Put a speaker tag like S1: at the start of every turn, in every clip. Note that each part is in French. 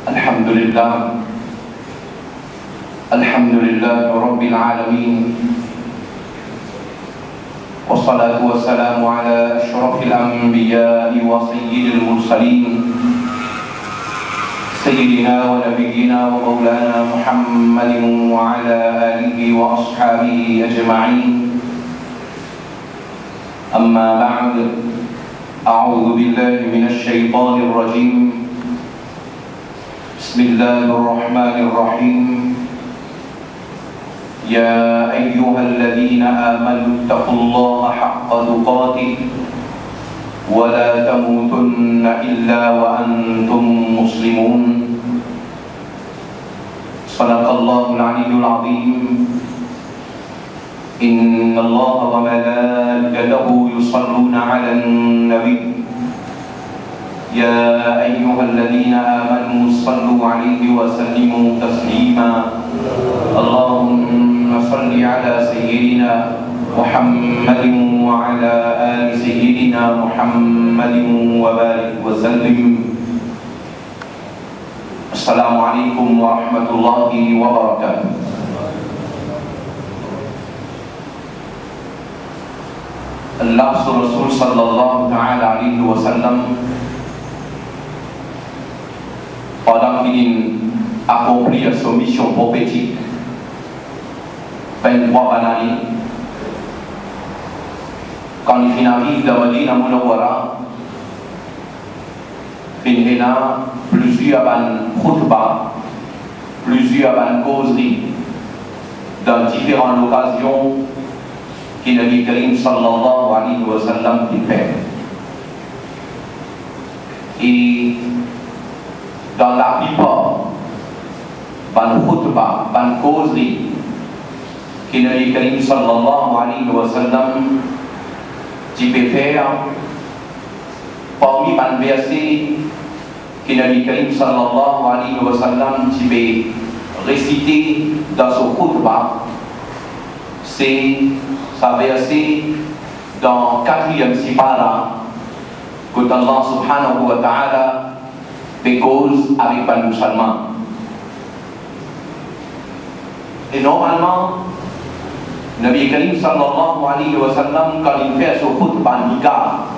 S1: الحمد لله الحمد لله رب العالمين والصلاة والسلام على أشرف الأنبياء وسيد المرسلين سيدنا ونبينا ومولانا محمد وعلى آله وأصحابه أجمعين أما بعد أعوذ بالله من الشيطان الرجيم بسم الله الرحمن الرحيم يا أيها الذين آمنوا اتقوا الله حق تقاته ولا تموتن إلا وأنتم مسلمون صدق الله العلي العظيم إن الله وملائكته يصلون على النبي يا أيها الذين آمنوا صلوا عليه وسلموا تسليما اللهم صل على سيدنا محمد وعلى آل سيدنا محمد وبارك وسلم السلام عليكم ورحمة الله وبركاته. Allah Rasul sallallahu ta'ala alaihi wasallam pendant qu'il accomplit sa mission prophétique 23 années quand il arrive dans Medina Munawwara il y a plusieurs khutbah, plusieurs causeries dans différentes occasions qui Nabi Karim sallallahu alayhi wa sallam fait. Et dans la plupart des khutbah, des causeries qui Nabi Karim sallallahu alayhi wa sallam peut faire, parmi les versets que Nabi Karim sallallahu alayhi wa sallam peut réciter dans son khutbah, c'est sa verset dans 4e sipara que Allah subhanahu wa ta'ala fait cause avec les musulmans. Et normalement, Nabi Karim sallallahu alayhi wa sallam, quand il fait son khutbah nikah,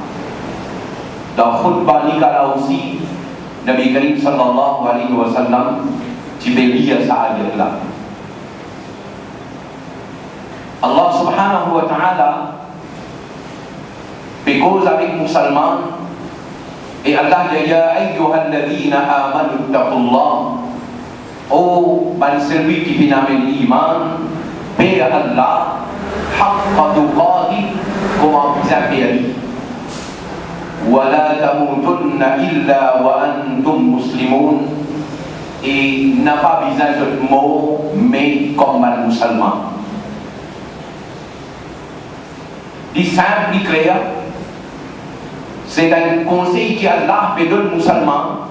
S1: dans khutbah nikah là aussi, Nabi Karim sallallahu alayhi wa sallam, tu peux lire ça ayat là. Allah subhanahu wa ta'ala fait cause avec les musulmans et Allah dit ya ayyuhal ladhina amanu ittaqullah. Oh, ban celui qui vient avec l'iman, paix à Allah, haqqa tuqati, comment vous appelez, wa la tamutunna illa wa antum muslimun, et n'a pas besoin de mots, mais comme un musulman. Il simple, il clair, c'est un conseil qu'Allah peut donner aux musulmans.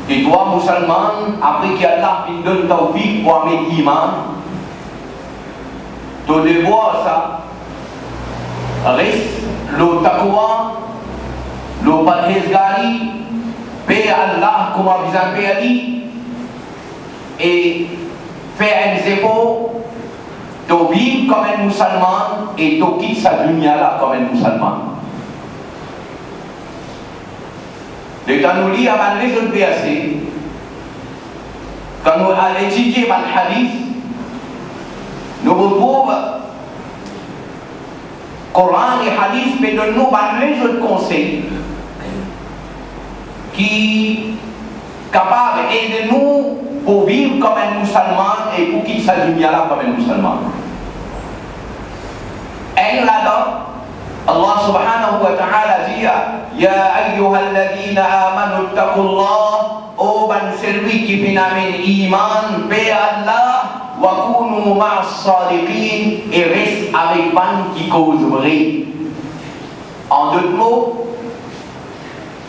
S1: Et toi, musulman, après qu'Allah te donne tawfiq pour amener l'iman, ton devoir, ça, reste le taqwa, le parhezgari, paix à Allah, comme vous avez dit, et faire un zéro. Tu vis comme un musulman et tu quittes sa dunya là comme un musulman. Et quand nous lisons les autres versets, quand nous allons étudier le hadith, nous retrouvons Coran et hadith mais de nous les autres conseils qui sont capables d'aider nous pour vivre comme un musulman et pour quitter sa dunya là comme un musulman. Et là-dedans, Allah subhanahu wa ta'ala dit ya ayyuhal ladhina amanu ittaqullah, oh ban celui qui vient avec iman, paix à Allah, wa kunu ma'as sadiqin, et reste avec ban qui cause vrai. En d'autres mots,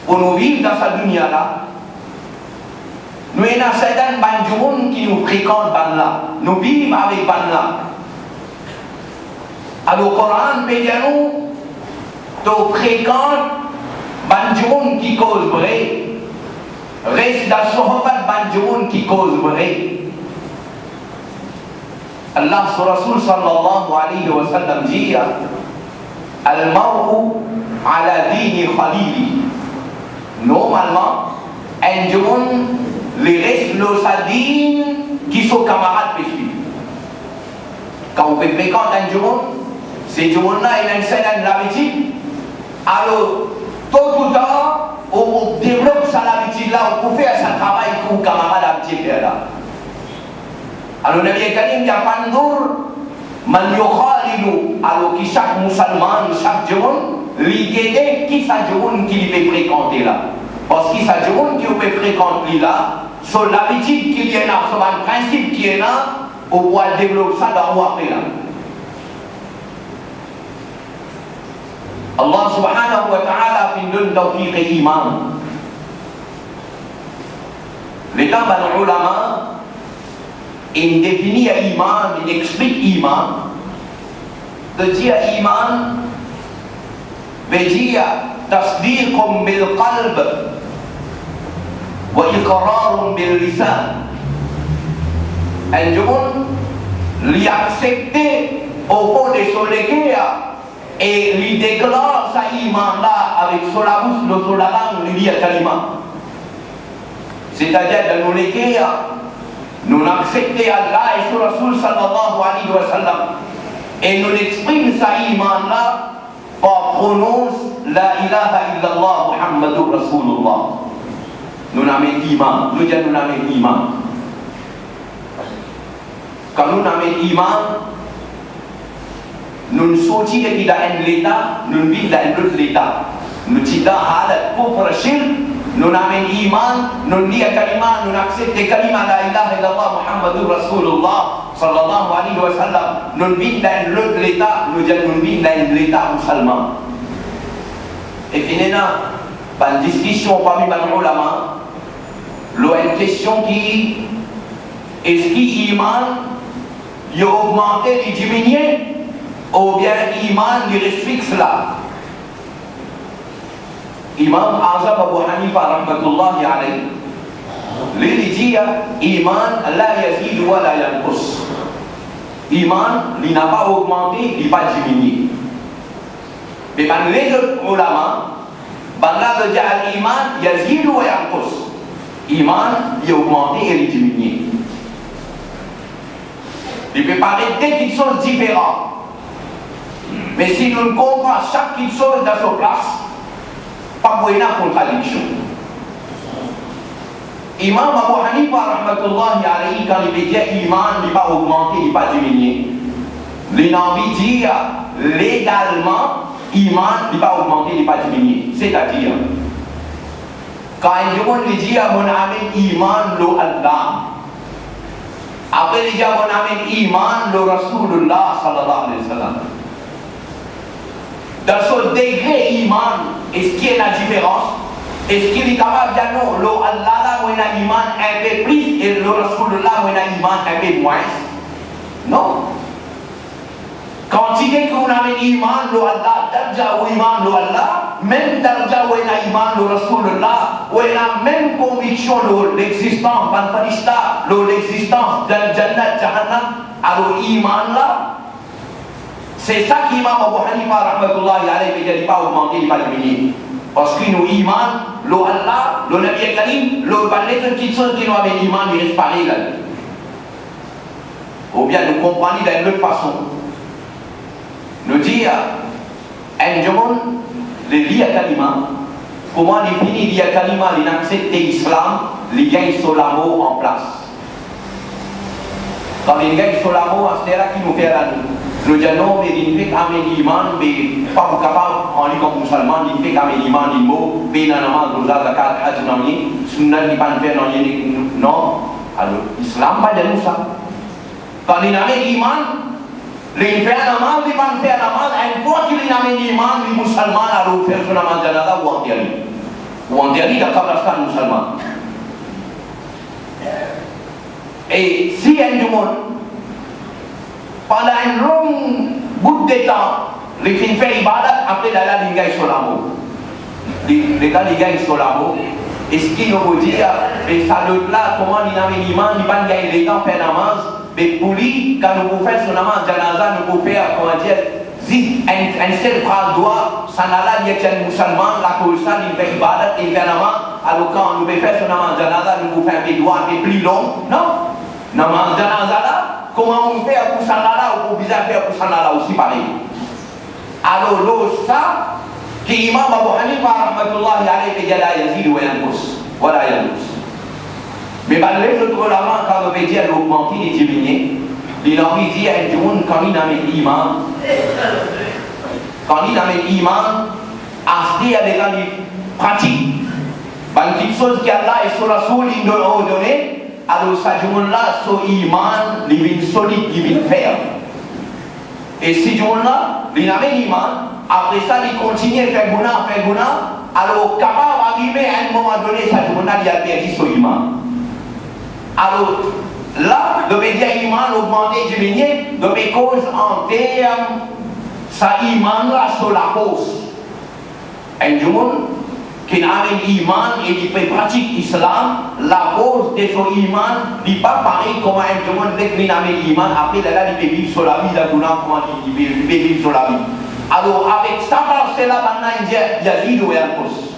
S1: pour nous vivre dans sa dunya là, nous avons certains banjoun qui nous fréquentent là, nous vivons avec là. Alors, le Coran peut dire nous, tu fréquentes banjoun qui cause vrai, Mais c'est dans sahabat banjurun qui cause vrai. Allah sur Rasul sallallahu alayhi wa sallam dit Al-mar'u ala dini khalili. Normalement, anjurun les restes le sadine qui sont camarades péchés. Quand on fréquente anjurun, ces jours-là, il a une certaine habitude. Alors, tôt ou tard, on développe cette habitude-là, on peut faire ce travail pour camarade habitude là. Alors, Nabi Karim dit Pandour, man yukhalilu, alors que chaque musulman, chaque jour, l'idée qui sa jour qui peut fréquenter là. Parce que sa jour qui peut fréquenter là, sur l'habitude qu'il y a là, sur le principe qu'il y a là, on doit développer ça dans après là. Allah subhanahu wa ta'ala fi donne tawfiq et iman. Les temps dans l'ulama, il définit iman, il explique iman. De dire iman, veut dire tasdiqum bil qalb wa iqrarun bil lisan. Un jour, l'y accepter au fond de son cœur et lui déclare sa iman là avec sur la bouche, sur la langue, lui dit kalima. C'est-à-dire dans nos cœurs, nous acceptons Allah et sur Rasul sallallahu alayhi wa sallam et nous exprime sa iman là par prononce la ilaha illallah Muhammadur Rasulullah. Nous n'avons iman, nous disons nous n'avons iman. Quand nous n'avons iman, nous sortons de l'État, nous vivons dans l'autre État. Nous sommes dans halat kufr shirk, nous n'avons iman, nous disons kalima, nous acceptons kalima la ilaha illallah Muhammadur Rasulullah sallallahu alayhi wa sallam. Nous vivons dans l'autre État, nous disons nous vivons dans l'État musulman. Et finalement, dans la discussion parmi les ulama, il y a une question qui est-ce que l'iman il a augmenté, il a diminué, ou bien l'iman il reste fixe là. Imam Azam Abu Hanifa rahmatullahi alayhi, lui dit iman la yazid wa la yanqus. Iman il n'a pas augmenté, il n'a pas diminué. Mais dans les autres ulama, là de dire l'iman yazid wa yanqus. Iman il a augmenté et il a diminué. Il peut paraître des petites choses différentes. Mais si nous comprenons chaque petite chose dans sa place, pas pour une contradiction. Imam Abu Hanifa rahmatullahi alayhi, quand il dit iman n'est pas augmenté, il n'est pas diminué. Il a envie de dire légalement, iman n'est pas augmenté, il n'est pas diminué. C'est-à-dire, quand un jour il dit mon ami iman lo Allah, après il dit mon ami iman lo Rasulullah sallallahu alayhi wa sallam. Dans ce degré iman, est-ce qu'il y a une différence? Est-ce qu'il est capable de dire non, le Allah là, où il a iman un peu plus et le Rasulullah où il a iman un peu moins? Non. Quand il dit qu'on a un iman, le Allah, darja ou iman, le Allah, même darja où il a iman, le Rasulullah, où il a même conviction de l'existence, l'existence de Jannat, Jahannam, alors iman là, c'est ça qu'Imam Abu Hanifa rahmatullahi alayhi ne dit pas augmenter, il ne pas diminuer. Parce que nous iman, le Allah, le Nabi Karim, le ballet de petites choses qui nous avaient iman, il reste pareil là. Ou bien nous comprenons d'une autre façon. Nous dire, un jour, les liens kalima, comment il finit liens kalima, il accepte l'islam, il gagne sur l'amour en place. Quand il gagne sur l'amour, c'est là qu'il nous fait la nous. Nous disons non, mais il fait qu'un iman, mais pas capable, en lui comme musulman, il fait qu'un iman, il mot, mais il n'a pas de zakat, hajj, sunnah, il n'a pas de faire, non. Alors, l'islam, pas de nous ça. Quand il a un iman, il fait un amal, il va faire un amal, une fois qu'il a un iman, il est musulman, alors il fait son amal janada ou interdit. Ou interdit, il a pas de musulman. Et si un monde, pendant un long bout de temps, les filles fait ibadat, après la il gagne sur l'amour. Les gars, ils gagnent sur l'amour. Et ce qui nous veut dire, et ça d'autre là, comment il a mis l'imam, il va gagner les temps, faire namaz, mais pour lui, quand nous pouvons faire son namaz, janaza, nous pouvons faire, comment dire, un seul bras droit, sanala, il y a un musulman, la cause ça, il fait ibadat, il fait namaz, alors quand nous pouvons faire son namaz, janaza, nous pouvons faire un peu droit, un peu plus long, non? Namaz, janaza là, comment on fait pour sanala, ou pour bizarre faire pour sanala aussi pareil. Alors, l'autre ça, qui Imam Abu Hanifa rahmatullahi alayhi dit la yazid wa yanqus wala yanqus. Mais malgré le ulama quand on veut dire l'augmenter et diminuer, il a envie de dire un jour quand il a mis l'imam, à se dire avec la pratique, une petite chose qui Allah et son Rasoul il nous a donné, alors ce jour-là, son iman, il vient solide, il vient ferme. Et ce jour-là, il a mis l'imam. Après ça, il continue à faire gouna, alors capable d'arriver à un moment donné, ça journal, il a perdu son iman. Alors là, le média iman augmenté, diminué, de mes causes en termes, ça iman là sur la cause. Un jour, qui a un iman et qui fait pratique l'islam, la cause de son iman n'est pas pareil comme un jour, dès qu'il a un iman, après là, il peut vivre sur la vie, la gouna, comment il peut vivre sur la vie. Alors avec ça, c'est là maintenant il dit Yazid ou Yanqus.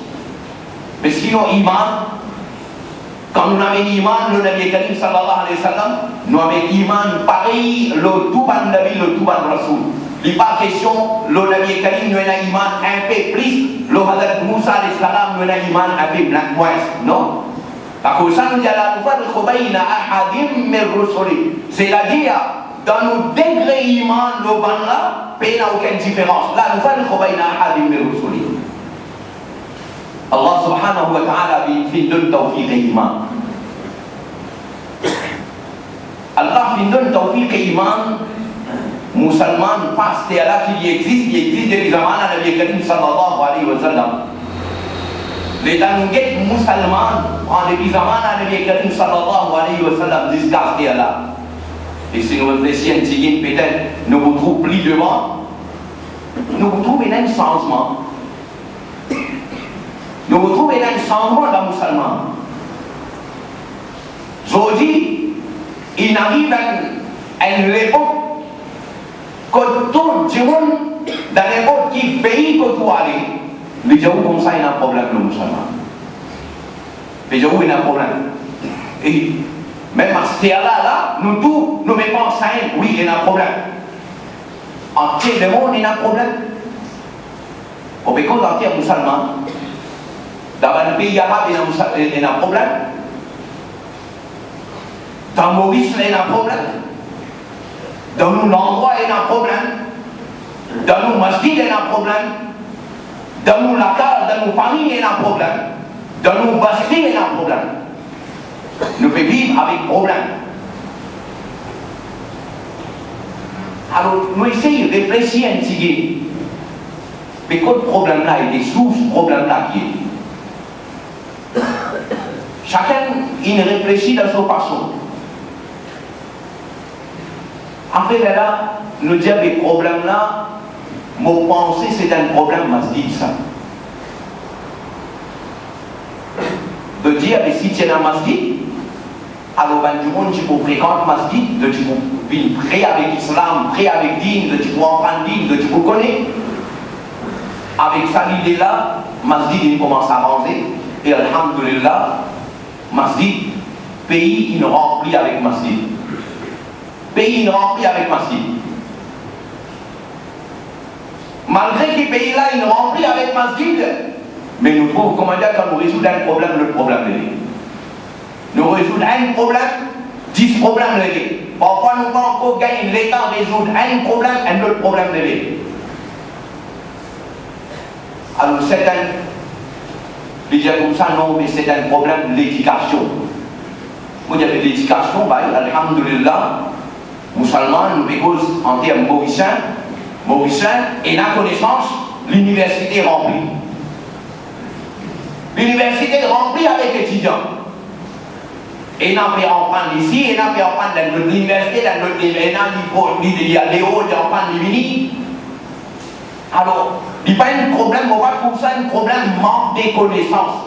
S1: Mais sinon, iman, quand nous avons iman, le Nabi Karim sallallahu alayhi wa sallam, nous avons iman pareil, le Touban Nabi, le Touban Rasoul. Il n'est pas question, le Nabi Karim, nous avons iman un peu plus, le Hadrat Moussa alayhi salam, nous avons iman un peu moins. Non? Parce que ça nous dit la nufarriqu bayna ahadim min rusuli. C'est-à-dire, dans nos degrés iman, le ban là, il n'y a aucune différence. Là, nous faisons ahadim min rusuli. Allah subhanahu wa ta'ala fait donner tawfiq iman. Allah fait donner tawfiq iman. Musulman, parce que là qu'il existe des zamans à Nabi Karim sallallahu alayhi wa sallam. Les tanouguettes musulmans, en des zamans à Nabi Karim sallallahu alayhi wa sallam, jusqu'à ce là. Et si nous réfléchissons un petit peu, peut-être nous vous trouvons plus devant, nous vous trouvons un changement. Nous vous trouvons un changement dans le musulman. Aujourd'hui, il arrive à une époque que tout le monde, dans n'importe quel pays que tu allais, les gens comme ça, il y a un problème le musulman. Les gens, il y a un problème. Et même à ce là, nous tous, nous mettons ça, oui, il y a un problème. En entier le monde, il y a un problème. Au pays entier musulman, dans le pays arabe, il y a un problème. Dans Maurice, il y a un problème. Dans nos endroits, il y a un problème. Dans nos masjids, il y a un problème. Dans nos locales, dans nos familles, il y a un problème. Dans nos basquets, il y a un problème. Nous pouvons vivre avec problème. Alors, nous essayons de réfléchir un petit peu. Mais quel problème-là, il est sous ce problème-là qui est. Chacun, il réfléchit de sa façon. Après là, nous disons que ce problème-là, mon pensée, c'est un problème masjid, ça. De dire, mais si tu es dans le masjid, alors du monde, tu peux fréquenter le masjid, tu peux vivre prêt avec l'islam, prêt avec din, tu peux apprendre din, tu peux connaître. Avec ça, l'idée-là, masjid, il commence à avancer. Et alhamdulillah, masjid, pays, il remplit avec masjid. Pays, il remplit avec masjid. Malgré que les pays-là, il remplit avec masjid, mais nous trouvons, comment dire, quand nous résoudons un problème, le problème de l'île. Nous résoudons un problème, 10 problèmes de l'île. Parfois, nous pouvons encore gagner l'État résoudre un problème, un autre problème de l'île. Alors, c'est un. Je dis comme ça, non, mais c'est un problème de l'éducation. Vous dites l'éducation, bah, alhamdulillah, musulmans, nous écoutons en termes mauriciens, et la connaissance, l'université est remplie. L'université est remplie avec étudiants. Et on peut en prendre ici, et on peut en prendre dans l'université, dans l'autre événement, il y a des hauts, il y a en prendre les mini. Alors, il n'y a pas un problème, on va trouver ça un problème manque de connaissances.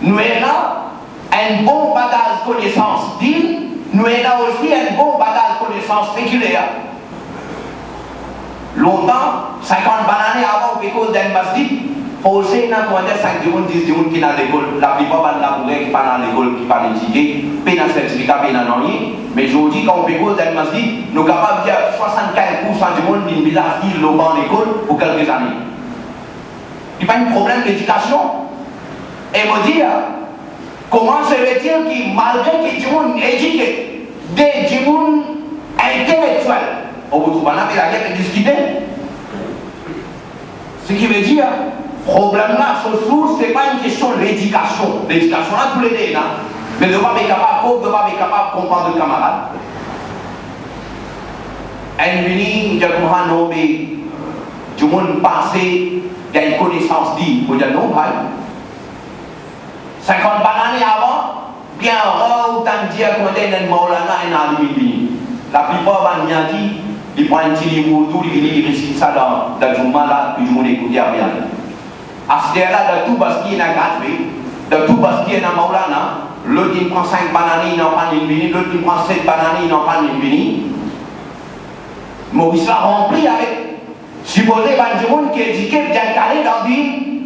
S1: nous avons un bon bagage de connaissance d'île, nous avons aussi un bon bagage de connaissance séculaire. Longtemps, 50 bananes avant, parce d'un masjid, pour aussi, dans le 5 jours, 10 jours qui sont dans l'école, la plupart de la qui sont dans l'école, qui sont dans l'étiquette, pas dans le certificat, pas dans rien. Mais je vous dis, quand on fait cause d'un masjid, nous sommes capables de dire 75% du monde qui est là, qui dans l'école pour quelques années. Il n'y a pas de problème d'éducation. Et vous dire, comment se fait-il que malgré que du monde éduqué, du monde intellectuel, on vous trouve la guerre et discuter. Ce qui veut dire, le problème là, ce n'est pas une question de l'éducation. L'éducation là, tous les deux, mais de ne pas être capable de comprendre le camarade. Et venu, je comprends, non, mais du monde passé, il y a une connaissance dit, vous dire non, pas. 50 bananes avant, bien rare, autant de dire qu'on est un Maulana et un Alimini. La plupart vont bien dire, ils prennent un petit livre, tout, ils récitent ça dans Jummah là, puis ils vont écouter à rien. À ce là, de tout parce qu'il y a gratuit, de tout parce qu'il y a un Maulana, l'autre il prend 5 bananes, il n'en prend une bini, l'autre il prend 7 bananes, il n'en prend une bini. Maurice l'a rempli avec, supposé, il y a du monde qui est éduqué, bien calé dans la vie.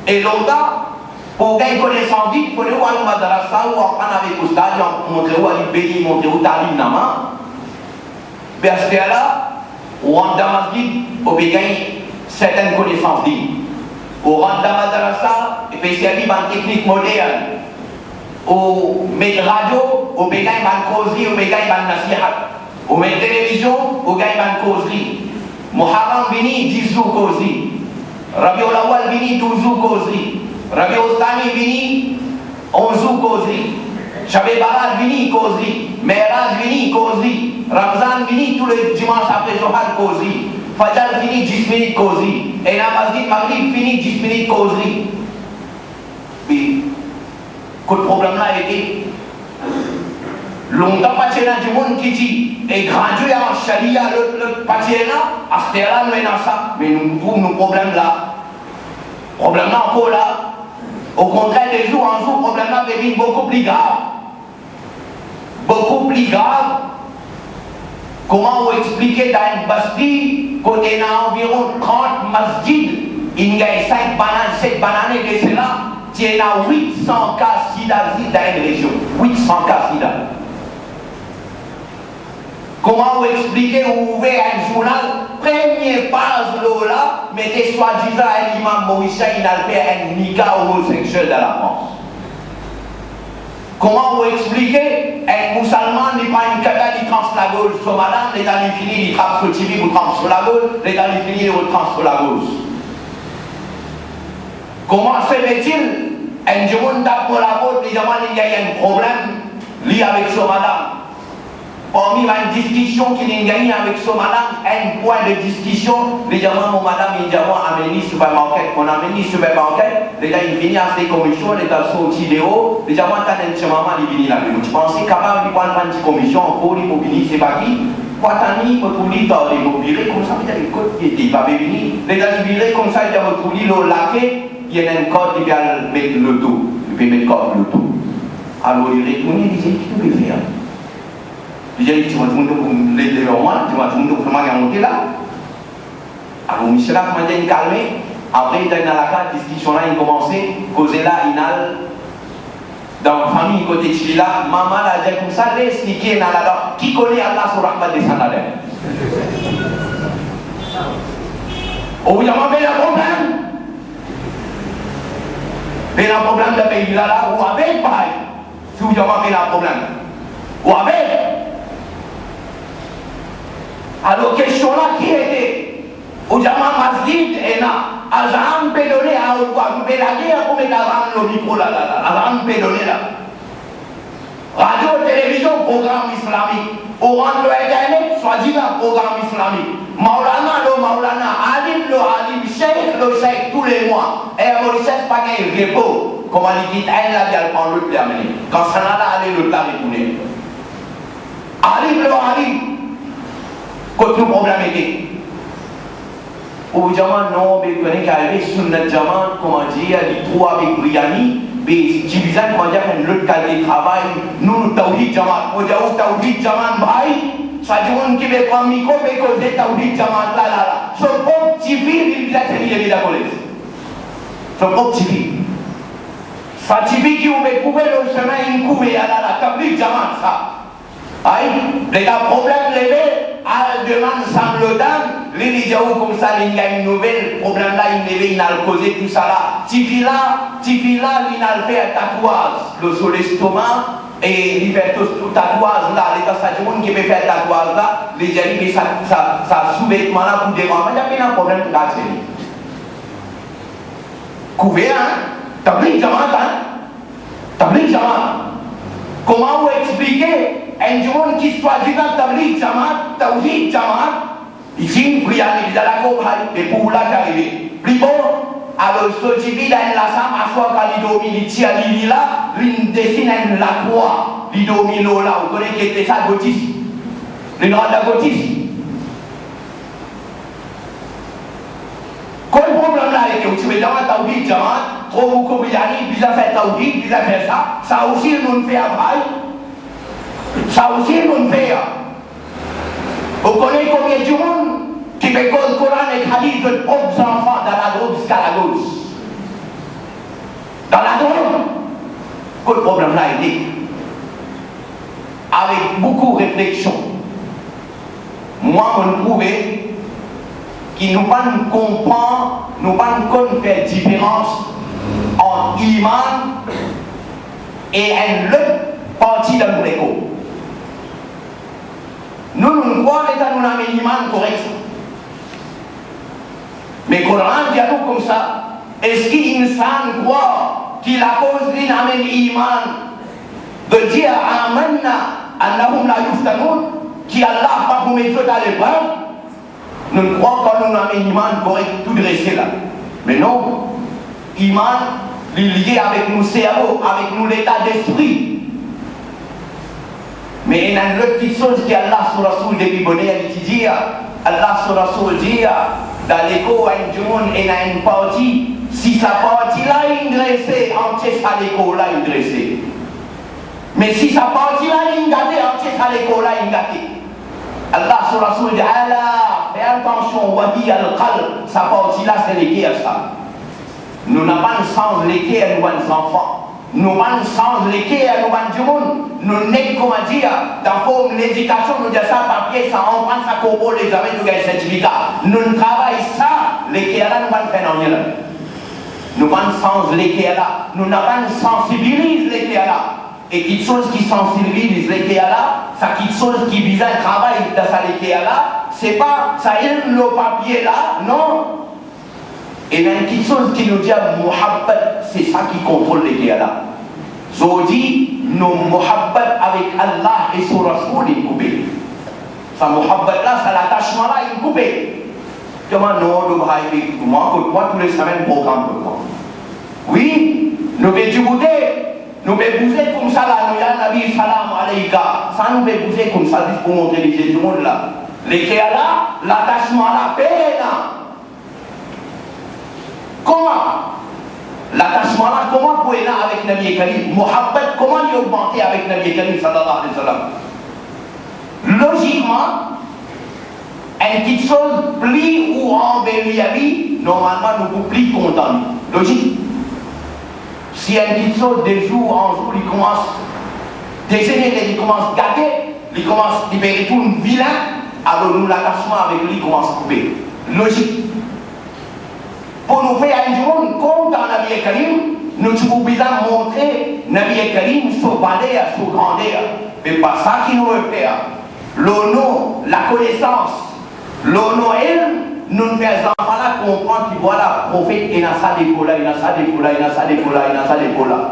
S1: Et longtemps, pour gagner connaissance vite, il faut aller voir le madrasa ou apprendre avec le stade, montrer où aller béni, montrer où t'arrives dans la main. Mais à ce là, on rentre dans la masjid, on peut gagner certaines connaissances vite. On rentre dans la madrasa, et puis c'est une technique moderne. On met radio, on peut gagner une causerie, on peut gagner une nasihat. On met télévision, on gagne une causerie. Muharram vini, 10 jours causerie. Rabiul Awal vini, 12 jours causerie. Rabiul Thani vini, 11 jours causerie. Shabé Barat vini, causerie. Meraj vini, causerie. Ramzan vini, tous les dimanches après Zohar, causerie. Fajr vini, 10 minutes causerie. Et la Masjid Maghrib vini, 10 minutes causerie. Puis, le problème là était longtemps passé dans du monde qui dit et gradué en charia le parti là, à ce là nous dans ça, mais nous trouvons nos problèmes là. Problème là encore là. Au contraire, de jour en jour, problème là devient beaucoup plus grave. Beaucoup plus grave. Comment vous expliquer dans une bastille qu'on est dans environ 30 masjids, il y a 5 bananes, 7 bananes et c'est là, il y a 800 cas sida dans une région. 800 cas sida. Comment vous expliquer, vous ouvrez un journal, première page là, mettez soi-disant un imam Mauricien, il a fait un nika homosexuel dans la France. Comment vous expliquer, un musulman n'est pas une caca qui tranche la gauche sur madame, les dalles finies, il trappe sur le TV, vous tranche sur la gauche, les dalles finies, il tranche sur la gauche. Comment se fait-il, un jour tape pour la gauche, il y a un problème lié avec son madame. Parmi une discussion qu'il a gagnée avec son madame, un point de discussion, les gens, mon madame, ils disent, amenez supermarket, on amène supermarket, les gens, ils viennent à ces commissions, les gens sont au vidéo, les gens, t'as un petit maman, ils viennent là. Tu penses capable de prendre une petite commission, encore, ils vont venir, c'est pas qui? Quoi t'as mis, vous trouvez, ils vont virer comme ça, il y a des codes qui étaient, ils vont venir, les gens, ils virent comme ça, ils vont trouver le laqué, il y a un code qui vient mettre le dos, il peut mettre le dos. Alors, il retourne, il dit, qu'est-ce que tu peux faire? Jadi cuma les romans, cuma vraiment monter là. Alors Michel a commencé à calmer. Après dans la discussion là, il commençait causer là, dans la famille côté de Chila, maman a dit comme ça, expliquer dans la qui connaît Allah sur Rahmat des Sanadem. Oh oui, il y a un problème. Il y a un problème de pays là, ou avec pareil. Si vous avez un problème, ou avec. Alors, question là qui était au Jummah Masjid et là, Azam peut donner à Oua, vous pouvez la dire pour mettre Azam le micro là, Azam peut donner là. Radio, télévision, programme islamique. Au rentre internet, soi-disant programme islamique. Maulana, le Maulana, Alim, le Alim, Cheikh, le Cheikh, tous les mois. Et à Mauritius, pas qu'un repos. Comme on dit, elle là, elle prend l'autre là, quand ça n'a pas allé, l'autre là, retourner. Alim, le Alim. Qu'autre problème était. Au Jummah, non, mais connaît qu'arriver sur notre Jummah, comment dire, les trois avec Briani, mais divisant, comment dire, l'autre qualité de travail, nous, Tawhid Jummah. On dit, oh, Tawhid Jummah, bye, ça dit, on qui veut prendre micro, mais causer Tawhid Jummah, là, là, là. Son propre petit fils, il a tenu la police. Son propre petit fils. Ça dit, qui vous met couper le chemin, il coupe, là, là, Tawhid Jummah, ça. Aïe, les problèmes levés, à la demande sans le dame, les vidéos comme ça, il y a une nouvelle, problème là, il levé, il a causé tout ça là. Tifi là, il a fait un tatouage, le sur l'estomac, et il fait tout tatouage là, les tas de monde qui peut faire un tatouage là, les gens qui ça sous-vêtement là pour déranger, il y a un problème de la série. Couvert, hein? Tablik Jamaat. Comment vous expliquer un jour qui soit dit dans Tablik Jamaat, Tawhid Jamaat, ici une prière, il y a la cobaye, et pour là j'arrive. Plus bon, alors ce qui vit dans la salle, à soi quand il domine, il tire l'île là, il dessine la croix, il domine là, vous connaissez qui était ça, gotiste, le droit de la gotiste. Quel problème là est que tu veux dans Tawhid Jamaat, trop beaucoup de gens, ils ont fait Tawhid, ils ont fait ça, ça aussi nous fait après, ça aussi nous fait. Vous connaissez combien de monde qui fait que le Coran et Hadith de propres enfants dans la drogue jusqu'à la gauche? Dans la drogue, quel problème là est avec beaucoup de réflexion. Moi, je me trouvais qui nous pas comprendre, nous pas faire différence entre iman et une autre partie de notre école. Nous croyons que nous avons un iman correct. Mais le Coran dit à nous comme ça, est-ce qu'insan croit qu'il a cause d'un amen iman de dire amanna annahum la yuftanoun, qui Allah pas pour mettre dans les bras? Nous croyons que nous avons un iman correct tout dressé là. Mais non, iman est lié avec nos cerveaux, avec nous l'état d'esprit. Mais il y a une autre petite chose qui Allah sur la soul depuis bonheur, il dit, Allah sur la soul dit, dans l'écho, il y a une partie, si sa partie là est dressée, entier ça l'écho là est dressé. Mais si sa partie là est gâtée, entier ça l'écho là est gâté. Allah sur la soul dit, Allah, fais attention, wahi al-qalb, sa partie là c'est l'équerre ça. Nous n'avons pas le sens de l'équerre, nous avons enfants. Nous avons le sens de l'équerre, nous avons du monde. Nous n'avons, comment dire, dans l'éducation, nous disons ça, papier, ça, on prend ça, corbeau, les examens, nous avons un certificat. Nous travaillons ça, l'équerre là, nous allons faire dans rien. Nous avons le sens de l'équerre là. Nous n'avons pas sensibilise l'équerre là. Et quelque chose qui sensibilise l'équerre là, ça quelque chose qui vise un travail dans sa l'équerre là, c'est pas, ça aime le papier là, non. Et il y a une petite chose qui nous dit Muhabbat, c'est ça qui contrôle l'équerre là. Zodi, nos Muhabbat avec Allah et son Rasoul est coupé. Ça Muhabbat là, ça l'attachement là est coupé. Comment non, nous avons moi tous les semaines programme pour moi. Oui, nous devons goûter, nous devons bouger comme ça là, nous avons Nabi salam alayka. Ça nous devons bouger comme ça pour montrer les gens du monde là. L'équerre là, l'attachement là, peine. Comment l'attachement là, comment vous pouvez là avec Nabi Karim? Muhabbat, comment il est augmenté avec Nabi Karim sallallahu alayhi wa sallam? Logiquement, une petite chose plus ou embellie à vie, normalement nous pouvons plus contents. Logique. Si une petite chose des jours en jour, il commence déchaîner, il commence gâter, il commence libérer tout un vilain, alors nous l'attachement avec lui commence à couper. Logique. Pour nous faire un jour compte dans Nabi Karim, nous devons bien montrer Nabi Karim son valeur, son grandeur. Mais pas ça qui nous veut faire. L'honneur, la connaissance, l'honneur, nous faisons enfants là comprendre que voilà, le prophète, il a ça défaut là, il a ça défaut là, il a ça défaut là, il a ça défaut là.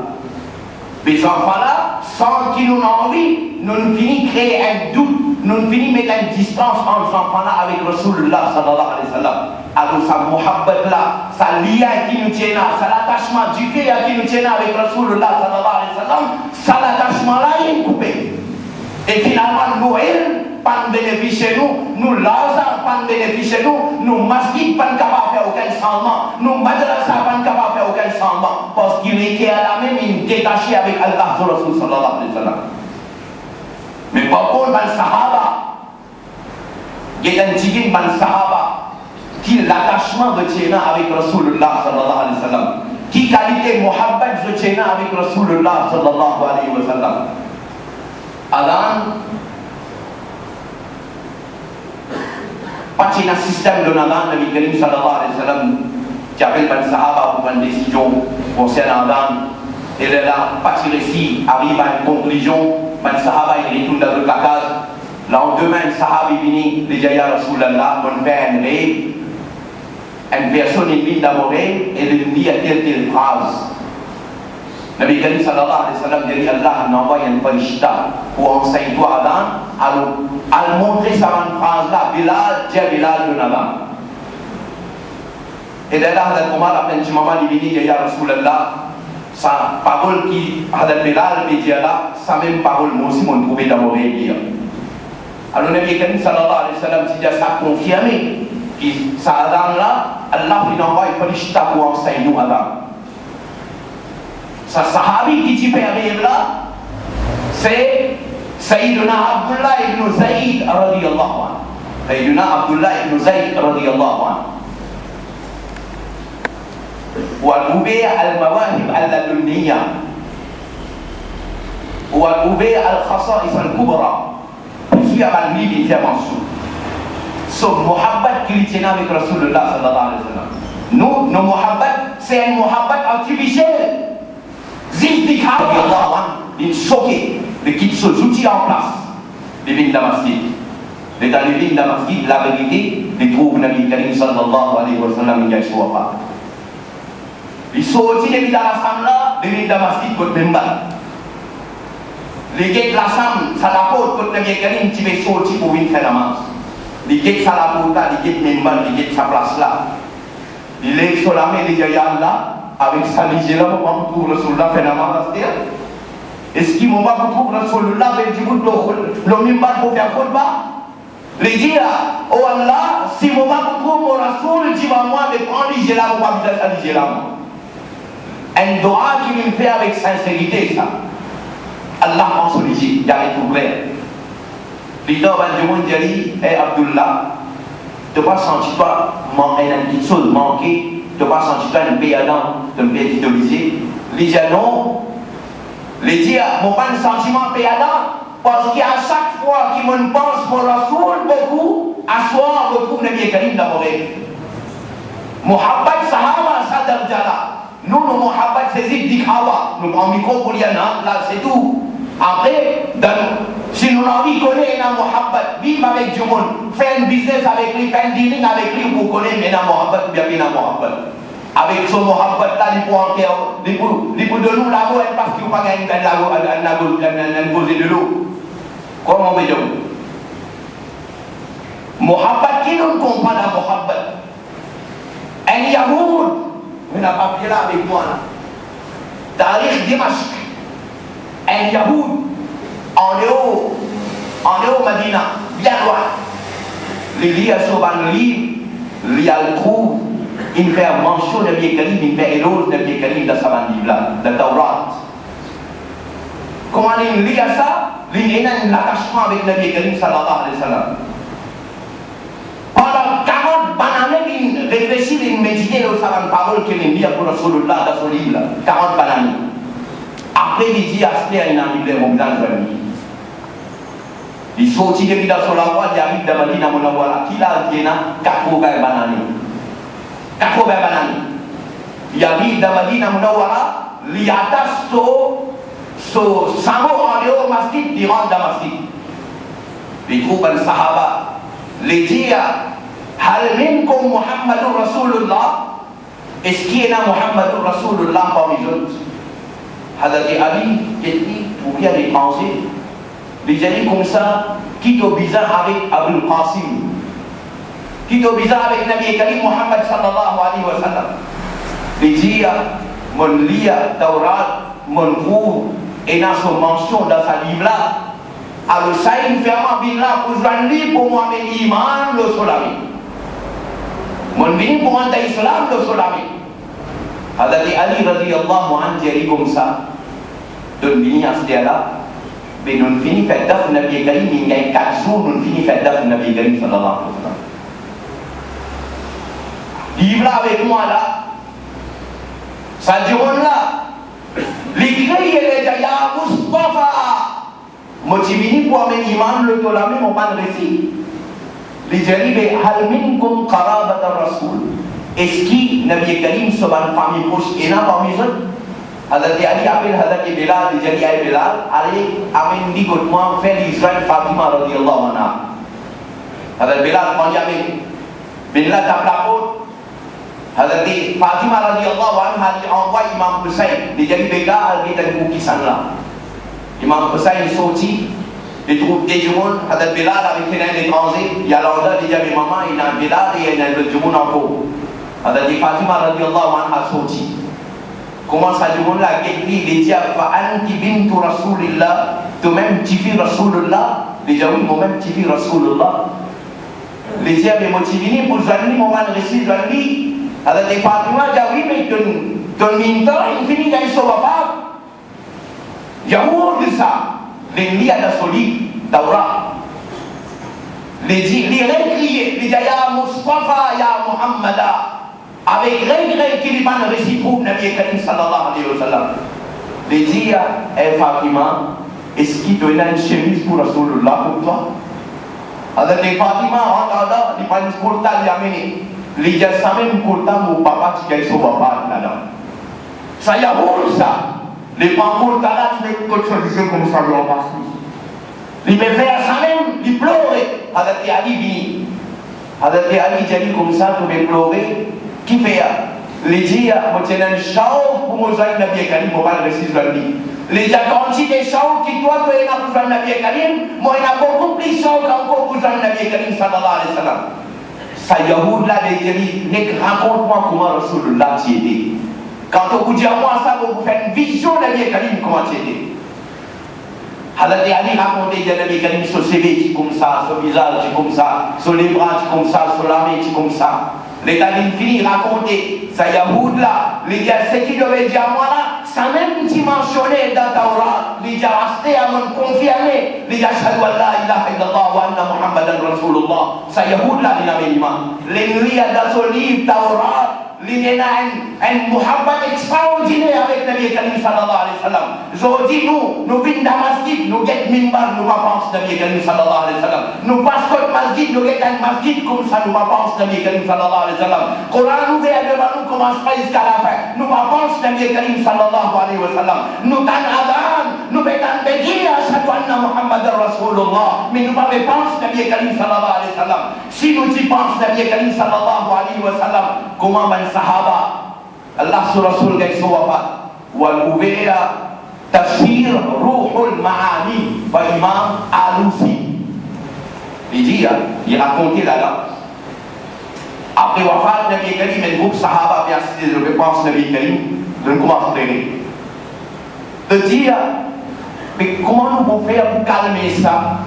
S1: Les enfants là, sans qu'ils nous en envie, nous finissons créer un doute, nous finissons mettre une distance entre les enfants là avec Rasulullah sallallahu alayhi wa sallam. Alors ça muhabbat là, ça lien qui nous tient là, ça l'attachement du cœur qui nous tient là avec Rasulullah sallallahu alayhi wa sallam, ça l'attachement là il est coupé. Et finalement Noël, pas bénéficier nous l'argent pas bénéficier nous masjid pas capable faire aucun changement, nous madrasa pas capable faire aucun changement, parce qu'il était à la même une détaché avec Allah Rasul sallallahu alayhi wa sallam. Mais par contre, les sahaba, il y a un tigin dans les sahaba qui l'attachement de Tchéna avec Rasulullah sallallahu alayhi wa sallam, qui qualité muhabbat de Tchéna avec Rasulullah sallallahu alayhi wa sallam. Adhan, pas un système de Nadan, Nabi Karim sallallahu alayhi wa sallam, qui appelle les sahaba pour une décision concernant Adhan, et là, pas de récit, arrive à une conclusion, les sahaba ils retournent dans le cacage. Lendemain, le sahaba est venu, les Jaya Rasulallah, on fait un rêve, une personne est venue d'amour et elle dit à telle phrase. Nabi Karim sallallahu alayhi wa sallam dit Allah n'envoie un farishta pour enseigner toi Adam, alors elle montrer sa phrase là, Bilal, Dia Bilal de Nadan. Et là, Hadad Omar appelle Jummah, il dit Jaya Rasulallah, sa parole qui Hadad Bilal me dit là, sa même parole, moi aussi, m'ont trouvé d'amour et dire. Alors Nabi Karim sallallahu alayhi wa sallam dit à ça confirmé, qui ça Adam là, Allah lui envoie un farishta pour enseigner nous Adam. Sa sahabi qui dit arrive là, c'est Sayyiduna Abdullah ibn Zayd radiyallahu anhu. Sayyiduna Abdullah ibn Zayd radiyallahu anhu. والربيع المواهب اللدنية والربيع الخصائص الكبرى في الميل في منصور سو محبت كليتنا avec Rasulullah sallallahu alayhi wa sallam. Nous, nos muhabbat, c'est un muhabbat artificiel. Zildik radiyallahu anhu, il choqué de quitter ce outils en place les vignes d'Amasjid. Et dans les vignes d'Amasjid, la vérité, les trouve Nabi Karim sallallahu alayhi wa sallam il y a choix. Les sorties des Vidalassam là, les Vidalamasjid côté Memba. Les guettes la Sam, ça la porte côté Nabi Karim qui veut sortir pour venir faire la masse. Les guettes ça la porte là, les guettes Memba, les guettes sa place là. Il est sur la main des Yayan là, avec sa ligée là, on trouve Rasulullah fait la masse. Est-ce qu'il m'a pas trouvé Rasulullah avec du bout le Memba pour faire quoi bas? Les dire, oh Allah, si mon m'a trouvé mon Rasul, dis-moi moi, mais prends ligée là, on va faire sa ligée là. Un doigt qui me fait avec sincérité, ça. Allah en sollicite, il y a tout clair. L'idée du monde dit, hé Abdullah, tu ne vas pas sentir toi une petite chose manquée, tu ne vas pas sentir toi une paix Adam, tu ne peux pas idoliser. Les dit non, les dire, mon pas un sentiment paix Adam, parce qu'à chaque fois qu'il me pense mon Rasoul beaucoup, à soi, on retrouve Nabi Karim d'amour. Muhabbat Sahaba, Sadar Jala. Nous, nos muhabbat, c'est Zid Hawa. Nous prenons le micro pour dire non, là c'est tout. Après, si nous avons envie de connaître un muhabbat, vivre avec du monde, faire un business avec lui, faire un dealing avec lui pour connaître un muhabbat ou bien un muhabbat. Avec ce muhabbat là, il faut encore, il faut de l'eau là-haut, parce qu'il n'y a pas un gosé de l'eau. Comment on veut dire? Muhabbat, qui nous comprend la muhabbat? Un Yahoud. On a papier là avec moi là. Tarikh Dimashq. Un Yahoud. En haut Madina. Bien loin. Les livres sur un livre. Il y a le trou. Il fait mention de Nabi Karim. Il fait éloge de Nabi Karim dans sa livre là. De Taurat. Comment il lit ça? Il a un attachement avec Nabi Karim sallallahu alayhi wa sallam. Pendant 40 bananes, il réfléchit, il médite sur la parole qu'il dit pour Rasulullah dans son livre. 40 bananes. Après, il dit à Asper, il a mis les montagnes de il sortit de dans son voie, il arrive dans Madina Munawwara. Qui l'a dit, 80 bananes. 80 bananes. Il arrive dans Madina Munawwara, il attache son samo en dehors masjid, il rentre dans le masjid. Il trouve un sahaba. Les dire hal minkum Muhammadur Rasulullah, est-ce qu'il y a Muhammadur Rasulullah parmi les autres? Hadati Ali, qui dit pour bien l'étranger, les amis comme ça, qui est bizarre avec Abul Qasim, qui est bizarre avec Nabi Karim Muhammad sallallahu alayhi wa sallam. Les dire mon lia Taurat, mon trouve, et dans son mention dans sa livre là. Alors ça, il fait un billah pour joindre pour moi, mais iman, le solami. Mon vini pour entrer l'islam, le solami. Hadati Ali radiyallahu anhu dit comme ça. Donc, vini à ce là. Mais nous finissons faire d'af Nabi Karim, il y a 4 jours, nous finissons faire d'af Nabi Karim sallallahu alayhi wa sallam. Il là avec moi là, ça dit on là, l'écrit est déjà ya Mustafa. Motivini pour amener iman le tolami mon pas de récit. Les jaribes hal minkum qarabat ar-rasul. Est-ce qui Nabi Karim se va famille proche et n'a parmi eux? Hadati Ali appelle Hadati Bilal, il dit à Bilal, allez, amène dit que moi, fais l'Israël Fatima radiyallahu anha. Hadati Bilal, quand il y avait Bilal tape la porte, Hadati Fatima radiyallahu anha, il envoie Imam Hussein, il dit Bilal, il dit à qui s'en là. Imam Hussein sorti, il trouve des gens, Hadati Bilal avec un étranger, il y a l'ordre, il dit à maman, il y a un Bilal et il y a un gens en peau. Hadati Fatima radiyallahu anha sorti. Comment ça dit on là qui les dit fa anti bintu rasulillah, toi-même tu fils rasulullah, déjà oui moi-même tu fils rasulullah. Les dit mais motivé pour joindre mon mal récit joindre alors des Fatima dit oui mais ton mentor il finit dans son papa. Yaour de ça les liens de solide Taurat. Les dit les récrier les dit ya Mustafa ya Muhammada. Avec regret qu'il va ne réciproque Nabi Karim sallallahu alayhi wa sallam. Les dire, Fatima, est-ce qu'il te donne une chemise pour Rasulullah pour toi? Alors les Fatima, regarde, il prend une courta, il amène. Les dire, ça même courta, mon papa, tu gagnes son papa là-dedans. Ça y a beau ça. Les prend courta là, il met quelque chose comme ça, il en passe. Il me fait ça même, il pleure. Alors les Ali vient. Alors les Ali dit comme ça, tu me pleurer. Qui fait les dire, moi j'ai un chao pour moi joindre Nabi Karim, moi pas le récit de lui. Les dire quand tu des chao qui toi tu es là pour joindre Nabi Karim, moi il y a beaucoup plus chao qu'encore pour joindre Nabi Karim sallallahu alayhi wa sallam. Ça Yahoud là les dire, raconte-moi comment Rasulullah t'y était. Quand on vous dit à moi ça, vous faites une vision de Nabi Karim comment t'y était. Hadati Ali racontait de Nabi Karim sur ses vêtements comme ça, sur le visage comme ça, sur les bras comme ça, sur la main comme ça. L'état d'infini raconté, ça Yahoud là, les gars, ce qui devait dire à moi là, ça même dimensionné dans Taurat, les gars, resté à me confirmer, les gars, shahadu an la ilaha illallah wa anna Muhammadan Rasulullah, ça Yahoud là, il avait l'imam. Les liens dans ce livre Taurat, il y a un Muhammad extraordinaire avec Nabi Karim sallallahu alayhi wa sallam. Je dis nous venons dans masjid, nous guettons minbar, nous pas pensons Nabi Karim sallallahu alayhi wa sallam. Nous passons au masjid, nous guettons un masjid comme ça, nous pas pensons Nabi Karim sallallahu alayhi wa sallam. Coran nous vient devant nous, commence pas jusqu'à la fin. Nous pas pensons Nabi Karim sallallahu alayhi wa sallam. Nous t'en adhan, nous mettons bédir, ashhadu anna Muhammadan Rasulullah. Mais nous pas pensons Nabi Karim sallallahu alayhi wa sallam. Si nous y pensons Nabi Karim sallallahu alayhi wa sallam, comment Sahaba, Allah sur Rasul gagne son wafat. Wal ouvert tafsir Ruhul Ma'ani par Imam Alousi. Il dit, il racontait là-bas. Après wafat, Nabi Karim, un groupe Sahaba bien cité de réponse Nabi Karim, je ne commence pas de dire, mais comment nous pouvons faire pour calmer ça?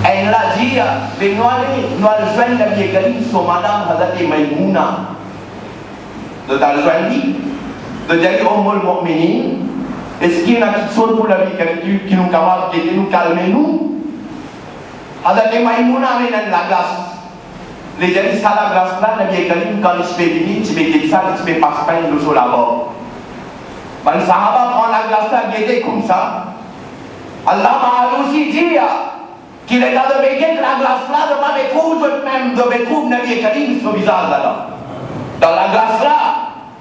S1: Elle l'a dit, mais nous allons joindre Nabi Karim sur Madame Hazati Maïmouna. De ta joie-vie, de dire au monde mu'minin, est-ce qu'il y a une petite chose pour la vie qui nous capable de nous calmer nous? Alors les Maïmouna amènent la glace. Les gens disent ça la glace là, la vie Karim, quand il se fait venir, tu mets ça, tu mets pas pain de sur la bord. Ben Sahaba prend la glace là, il était comme ça. Allah m'a aussi dit qu'il est dans le béguet de la glace là, de ma métrouve même, de métrouve Nabi Karim sur le visage là. Dans la glace là,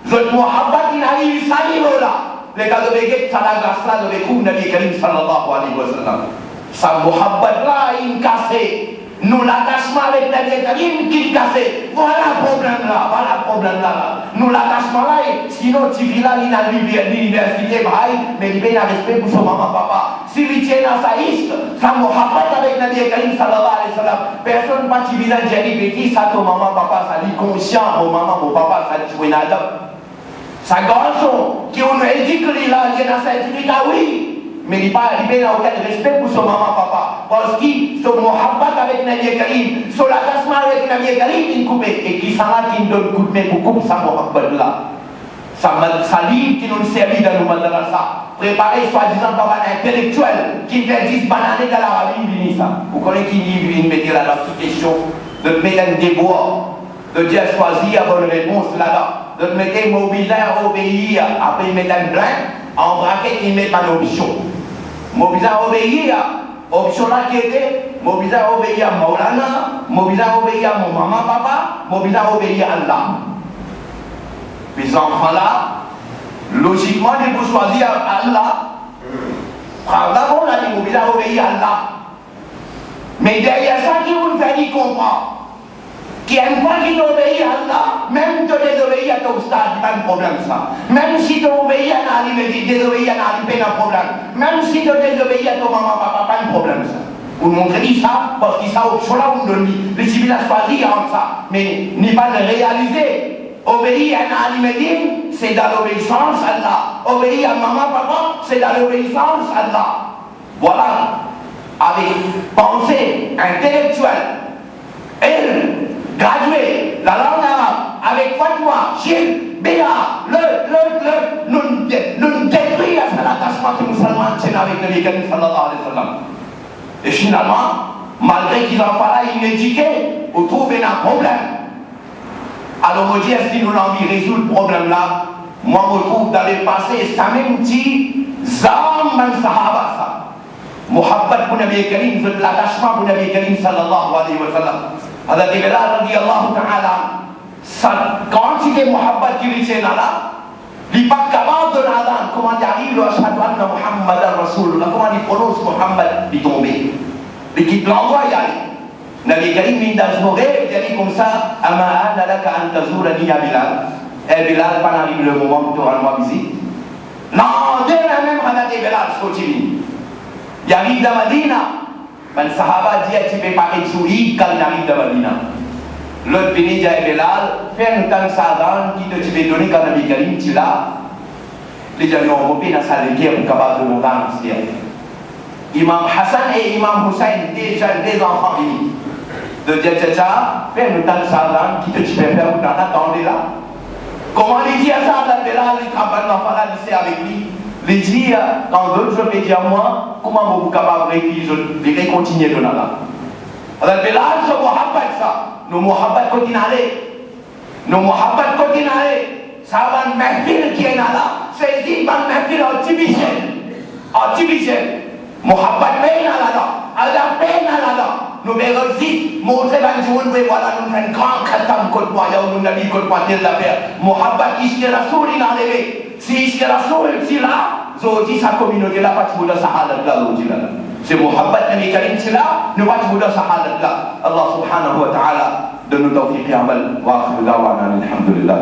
S1: je Muhammad il arrive saliro là. Les gars de Béguet, ça la glace là, de l'écoute Nabi Karim sallallahu alayhi wa sallam. Ça Muhammad là, il cassé. Nous l'attachement avec Nabi Karim qu'il cassé. Voilà le problème là, Nous l'attachement là, sinon tu vis là, il a l'université, mais il a respect pour son maman, papa. Si il tient dans sa liste, ça Muhammad avec Nabi Karim sallallahu alayhi wa sallam. Personne pas qui vient dire petit, ça ton maman, papa, ça dit conscient, mon maman, mon papa, ça dit nada. Ça garçon qui on a dit que il a un certificat, oui. mais il n'a aucun respect pour son maman, papa. Parce qu'il son mohabbat avec Nabi Karim, son attachement avec Nabi Karim, il coupe. Et qui s'en a qui donne coup de main pour couper sa mohabbat là. Ça livre qui nous servit dans le madrasa. Préparer soi-disant par un intellectuel qui fait 10 bananes dans l'Arabie, il dit ça. Vous connaissez qui livre, il met là la petite question de mettre un déboire, de dire choisir la bonne réponse là-bas, de mettre mobiliser à obéir, après il met un blanc, en braquet il met pas d'option. Mobiliser à obéir, option là qui était, mobiliser à obéir à Maulana, mobiliser à obéir à mon maman, papa, mobiliser à obéir à Allah. Les enfants là, logiquement, ils vont choisir Allah. D'abord, là, ils vont bien obéir à Allah. Mais derrière ça, qui vous fait y comprendre? Qui n'aime pas qu'il obéisse à Allah, même te désobéir à ton stade, pas de problème ça. Même si tu obéis à Allah, désobéir à Allah, pas de problème. Même si tu désobéis à ton maman, papa, pas de problème ça. Vous montrez ça, parce qu'il ça, au là, vous donne, les civils a choisi entre ça. Mais n'est pas de réaliser. Obéir à Alimédine, c'est dans l'obéissance à Allah. Obéir à maman, papa, c'est dans l'obéissance à Allah. Voilà. Avec pensée intellectuelle, elle, graduée, la langue arabe, avec fatwa, Gilles, Béa, nous détruit l'attachement que nous musulmans avec le Nabi sallallahu alayhi wa sallam. Et finalement, malgré qu'ils en fassent inéduqués, on trouve un problème. Alors, on dit, si nous avons envie de résoudre le problème-là, moi, je trouve dans le passé, ça même dit, Zaman Sahaba, ça. Muhabbat pour Nabi Karim, l'attachement pour Nabi Karim, sallallahu alayhi wa sallam. Alors, Bilal, radiyallahu ta'ala, sa quantité de Muhabbat qui lui tient là, il n'est pas capable de l'adhan. Comment il arrive, le Ashhadu anna Muhammadan Rasulullah, comment il prononce Muhammad, il est tombé. Il quitte l'endroit, il arrive. Nabi Karim min d'azmoré, il dit comme ça, Ama ana laka an tazurani ya Bilal. Et Bilal, pas arrive le moment où tu auras moi visite. Non, dès la même année, Bilal, ce que tu dis. Il arrive dans Madina. Ben Sahaba dit, tu peux pas être souri quand il arrive dans Madina. L'autre béni dit à Bilal, fais un temps sadan qui te tu peux donner quand Nabi Karim, tu l'as. Les gens ont repris dans la salle de guerre pour capable de monter en ciel. Imam Hassan et Imam Hussein, déjà des enfants unis. De dire, fais un temps sadan qui te tu peux faire pour t'attendre là. Comment il dit à ça, Bilal, il travaille dans la lycée avec lui. Il dit, quand d'autres je peux dire moi, comment vous êtes capable de continuer de là. Alors Bilal, ce Muhammad ça, nos Muhammad continuent à aller. Nos Muhammad continuent à aller. Ça va une mahfil qui est là, c'est une mahfil artificielle. Muhammad paye là, Allah paye là. Nous verrons vite, montrer un jour, voilà, nous faisons un grand khatam contre moi, nous n'avons contre moi telle affaire. Muhammad, ici, Rasoul, il a enlevé. Si ici, Rasoul, il est là, Zodi, sa communauté là, pas de sa halat là, c'est Muhammad, Nabi Karim, c'est là, nous pas de sa halat là. Allah subhanahu wa ta'ala, de nous tawfiq amal, wa akhiru da'wana, alhamdulillah.